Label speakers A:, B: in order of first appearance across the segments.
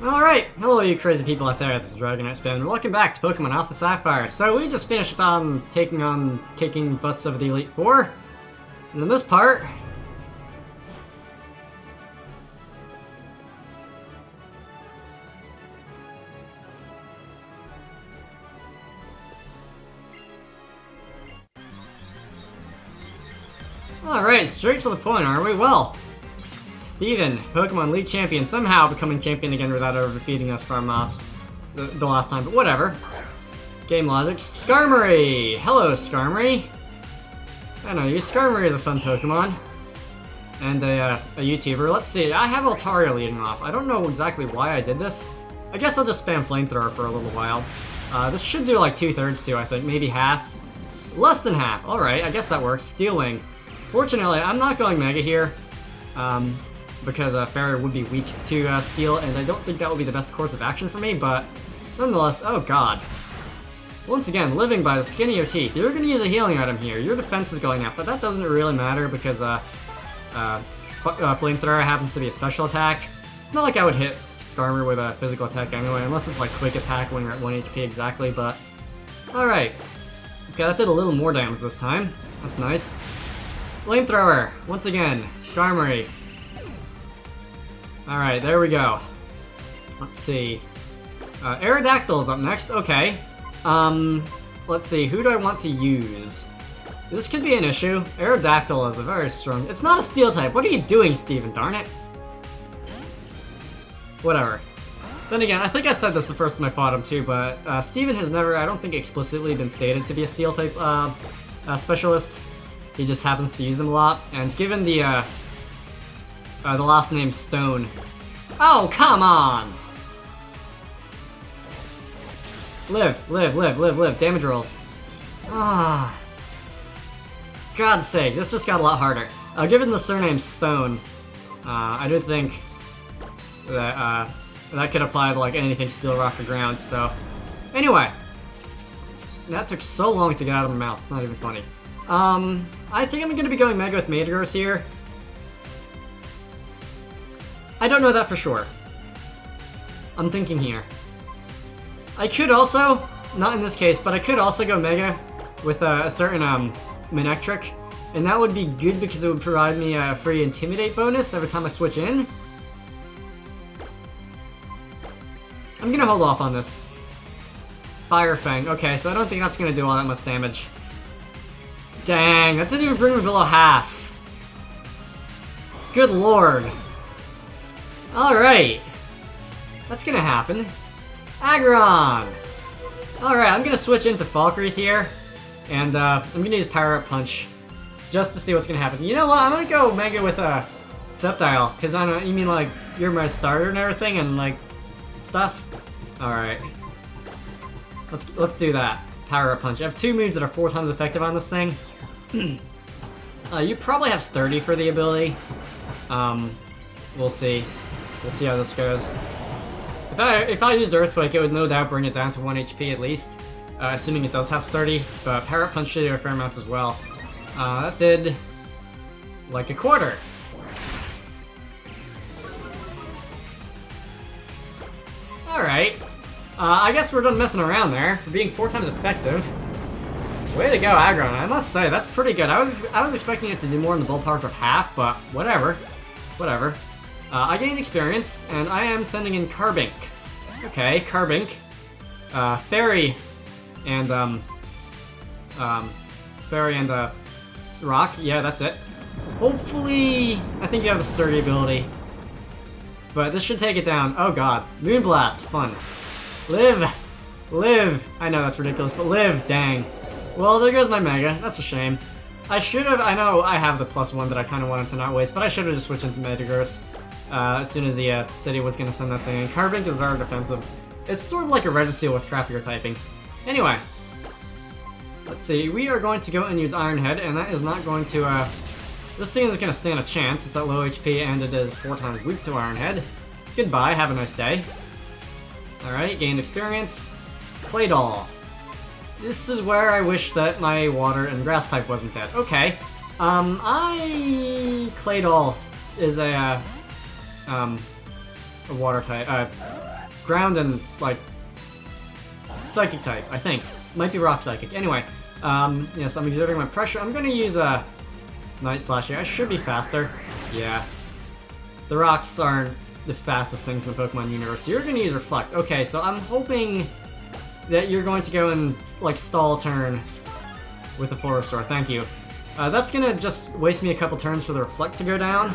A: Alright, hello you crazy people out there, this is DragoniteSpam, and welcome back to Pokemon AlphaSapphire. So we just finished kicking butts of the Elite Four, and in this part... Alright, straight to the point, are we? Well, Steven, Pokemon League Champion, somehow becoming champion again without ever defeating us from the last time, but whatever. Game logic. Skarmory! Hello, Skarmory! I know you. Skarmory is a fun Pokemon. And a YouTuber. Let's see, I have Altaria leading off. I don't know exactly why I did this. I guess I'll just spam Flamethrower for a little while. This should do like 2/3 too, I think. Maybe half. Less than half. Alright, I guess that works. Steel Wing. Fortunately, I'm not going Mega here. Because Fairy would be weak to Steel, and I don't think that would be the best course of action for me, but nonetheless, oh god. Once again, living by the skin of your teeth. You're going to use a healing item here. Your defense is going up, but that doesn't really matter because Flamethrower happens to be a special attack. It's not like I would hit Skarmory with a physical attack anyway, unless it's like quick attack when you're at 1 HP exactly, but... Alright. Okay, that did a little more damage this time. That's nice. Flamethrower! Once again, Skarmory. Alright, there we go. Let's see. Aerodactyl is up next, okay. Let's see, who do I want to use? This could be an issue. Aerodactyl is a very strong... It's not a steel type. What are you doing, Steven? Darn it. Whatever. Then again, I think I said this the first time I fought him too, but Steven has never, I don't think, explicitly been stated to be a steel type specialist. He just happens to use them a lot, and given the last name Stone. Oh, come on! Live, damage rolls. Ah. God's sake, this just got a lot harder. Given the surname Stone, I do think that that could apply to like anything steel, rock, or ground, so... Anyway. That took so long to get out of my mouth, it's not even funny. I think I'm gonna be going Mega with Metagross here. I don't know that for sure. I'm thinking here. I could also, not in this case, but I could also go Mega with a certain Manectric, and that would be good because it would provide me a free Intimidate bonus every time I switch in. I'm gonna hold off on this. Fire Fang, okay, so I don't think that's gonna do all that much damage. Dang, that didn't even bring me below half. Good lord. Alright. That's gonna happen. Aggron! Alright, I'm gonna switch into Falkreath here. And I'm gonna use Power Up Punch. Just to see what's gonna happen. You know what? I'm gonna go Mega with Sceptile. Because I know, you mean like, you're my starter and everything and like, stuff? Alright. Let's do that. Power Up Punch. I have two moves that are 4 times effective on this thing. You probably have Sturdy for the ability. We'll see. We'll see how this goes. If I used Earthquake, it would no doubt bring it down to 1 HP at least. Assuming it does have Sturdy. But Power Up Punch should do a fair amount as well. That did... like a quarter. Alright. I guess we're done messing around there, for being 4 times effective. Way to go, Aggron. I must say, that's pretty good. I was expecting it to do more in the ballpark of half, but whatever. Whatever. I gained experience, and I am sending in Carbink. Okay, Carbink. Fairy and, Rock. Yeah, that's it. Hopefully, I think you have the Sturdy ability. But this should take it down. Oh god. Moonblast. Fun. Live! Live! I know that's ridiculous, but live! Dang. Well, there goes my Mega. That's a shame. I should have... I know I have the +1 that I kind of wanted to not waste, but I should have just switched into Metagross as soon as the city was going to send that thing in. Carbink is very defensive. It's sort of like a Registeel with crappier typing. Anyway. Let's see. We are going to go and use Iron Head, and that is not going to... This thing is going to stand a chance. It's at low HP, and it is 4 times weak to Iron Head. Goodbye. Have a nice day. Alright, gained experience. Claydol. This is where I wish that my water and grass type wasn't dead. Okay. Claydol is a a water type, ground and, like, psychic type, I think. Might be rock psychic. Anyway, yes, I'm exerting my pressure. I'm gonna use a Night Slash here. I should be faster. Yeah. The rocks aren't the fastest things in the Pokemon universe. So you're gonna use Reflect. Okay, so I'm hoping that you're going to go and, like, stall a turn with the full restore. Thank you. That's gonna just waste me a couple turns for the Reflect to go down,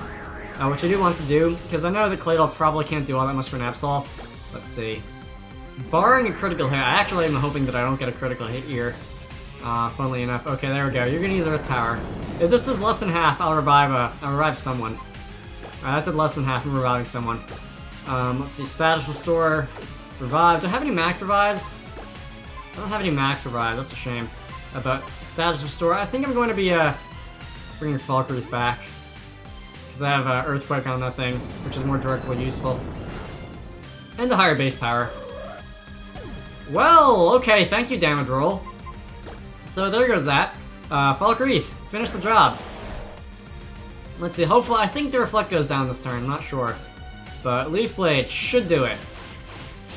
A: which I do want to do, because I know that Claydol probably can't do all that much for an Absol. Let's see. Barring a critical hit, I actually am hoping that I don't get a critical hit here. Funnily enough. Okay, there we go. You're gonna use Earth Power. If this is less than half, I'll revive someone. That did less than half. I'm reviving someone. Let's see. Status Restore. Revive. Do I have any max revives? I don't have any max revive. That's a shame. But Status Restore. I think I'm going to be bringing Falkruth back, because I have Earthquake on that thing, which is more directly useful. And the higher base power. Well, okay, thank you, damage roll. So there goes that. Falkreath, finish the job. Let's see, hopefully, I think the Reflect goes down this turn, I'm not sure. But Leaf Blade should do it.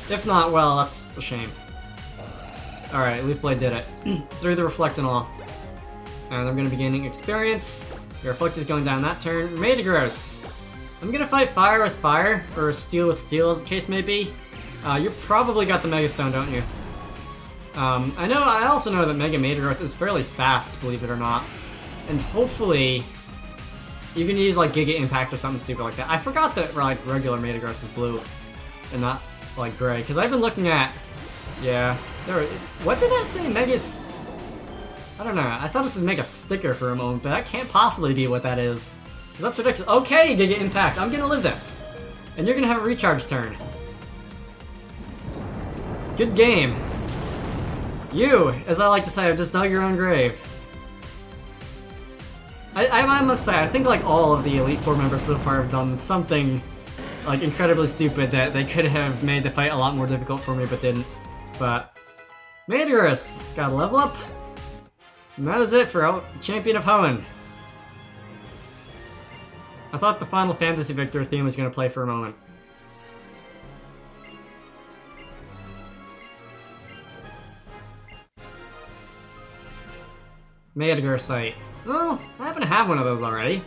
A: If not, well, that's a shame. Alright, Leaf Blade did it. Through the Reflect and all. And I'm going to be gaining experience. The Reflect is going down that turn. Metagross. I'm going to fight Fire with Fire, or Steel with Steel, as the case may be. You probably got the Mega Stone, don't you? I also know that Mega Metagross is fairly fast, believe it or not. And hopefully, you can use, like, Giga Impact or something stupid like that. I forgot that, like, regular Metagross is blue, and not, like, gray. Because I've been looking at... Yeah. What did that say? Megas... I don't know. I thought it said Mega Sticker for a moment, but that can't possibly be what that is. Because that's ridiculous. Okay, Giga Impact. I'm gonna live this. And you're gonna have a recharge turn. Good game. You, as I like to say, have just dug your own grave. I must say, I think like all of the Elite Four members so far have done something like incredibly stupid that they could have made the fight a lot more difficult for me, but didn't. But Metagross got a level up, and that is it for Champion of Hoenn. I thought the Final Fantasy Victor theme was going to play for a moment. Metagross site. Well, I happen to have one of those already.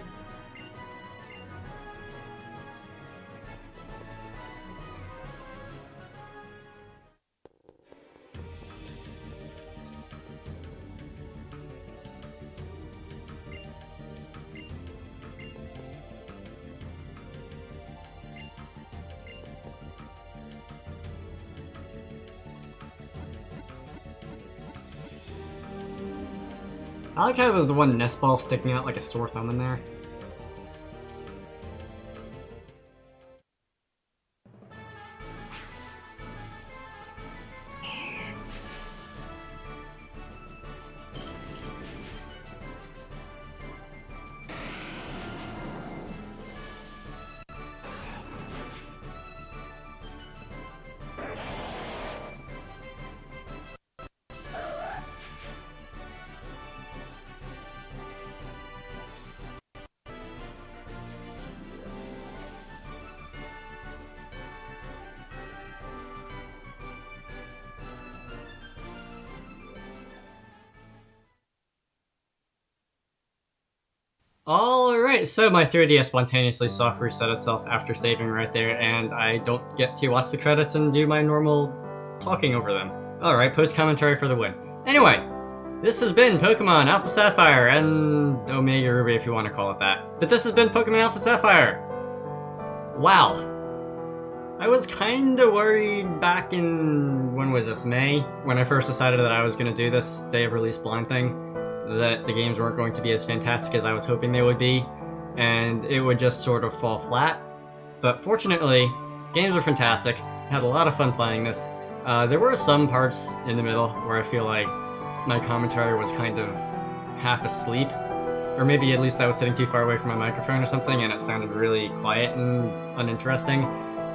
A: I like how there's the one nest ball sticking out like a sore thumb in there. Alright, so my 3DS spontaneously soft reset itself after saving right there, and I don't get to watch the credits and do my normal talking over them. Alright, post-commentary for the win. Anyway, this has been Pokemon Alpha Sapphire, and Omega Ruby if you want to call it that. But this has been Pokemon Alpha Sapphire! Wow. I was kinda worried back in, when was this, May? When I first decided that I was gonna do this day of release blind thing. That the games weren't going to be as fantastic as I was hoping they would be, and it would just sort of fall flat. But fortunately, games are fantastic. I had a lot of fun playing this. There were some parts in the middle where I feel like my commentary was kind of half asleep, or maybe at least I was sitting too far away from my microphone or something, and it sounded really quiet and uninteresting,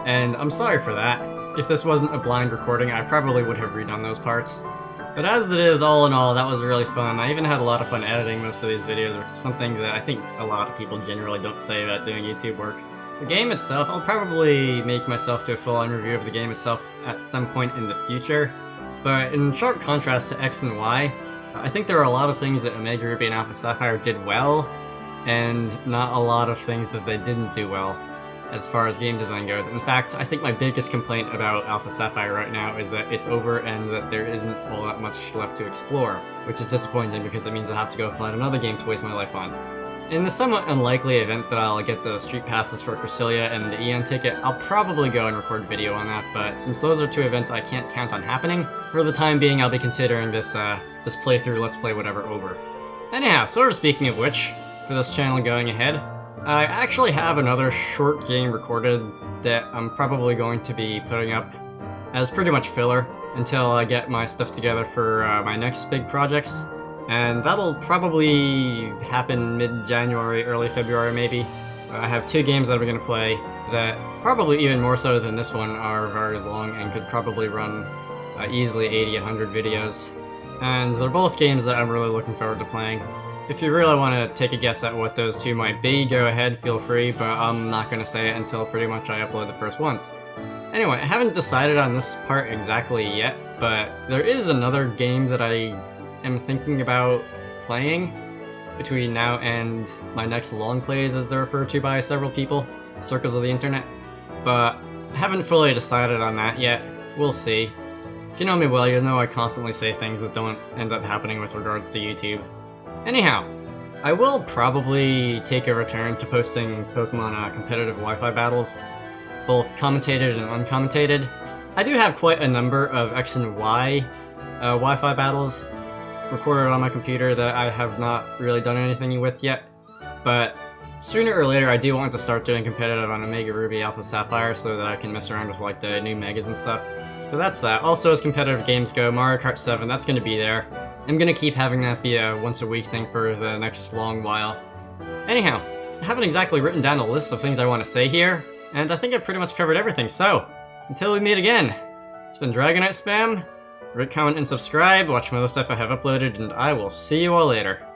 A: and I'm sorry for that. If this wasn't a blind recording, I probably would have redone those parts. But as it is, all in all, that was really fun. I even had a lot of fun editing most of these videos, which is something that I think a lot of people generally don't say about doing YouTube work. The game itself, I'll probably make myself do a full-on review of the game itself at some point in the future, but in sharp contrast to X and Y, I think there are a lot of things that Omega Ruby and AlphaSapphire did well, and not a lot of things that they didn't do well as far as game design goes. In fact, I think my biggest complaint about AlphaSapphire right now is that it's over and that there isn't all that much left to explore, which is disappointing because it means I'll have to go find another game to waste my life on. In the somewhat unlikely event that I'll get the street passes for Cresselia and the Eon ticket, I'll probably go and record video on that, but since those are two events I can't count on happening, for the time being I'll be considering this playthrough, let's play whatever, over. Anyhow, sort of speaking of which, for this channel going ahead, I actually have another short game recorded that I'm probably going to be putting up as pretty much filler until I get my stuff together for my next big projects. And that'll probably happen mid-January, early February maybe. I have two games that I'm going to play that, probably even more so than this one, are very long and could probably run easily 80-100 videos. And they're both games that I'm really looking forward to playing. If you really want to take a guess at what those two might be, go ahead, feel free, but I'm not going to say it until pretty much I upload the first ones. Anyway, I haven't decided on this part exactly yet, but there is another game that I am thinking about playing between now and my next long plays, as they're referred to by several people, circles of the internet, but I haven't fully decided on that yet. We'll see. If you know me well, you'll know I constantly say things that don't end up happening with regards to YouTube. Anyhow, I will probably take a return to posting Pokémon competitive Wi-Fi battles, both commentated and uncommented. I do have quite a number of X and Y Wi-Fi battles recorded on my computer that I have not really done anything with yet, but sooner or later I do want to start doing competitive on Omega Ruby, AlphaSapphire, so that I can mess around with like the new megas and stuff. So that's that. Also, as competitive games go, Mario Kart 7, that's going to be there. I'm going to keep having that be a once-a-week thing for the next long while. Anyhow, I haven't exactly written down a list of things I want to say here, and I think I've pretty much covered everything, so until we meet again, it's been DragoniteSpam. Rate, comment, and subscribe, watch some other stuff I have uploaded, and I will see you all later.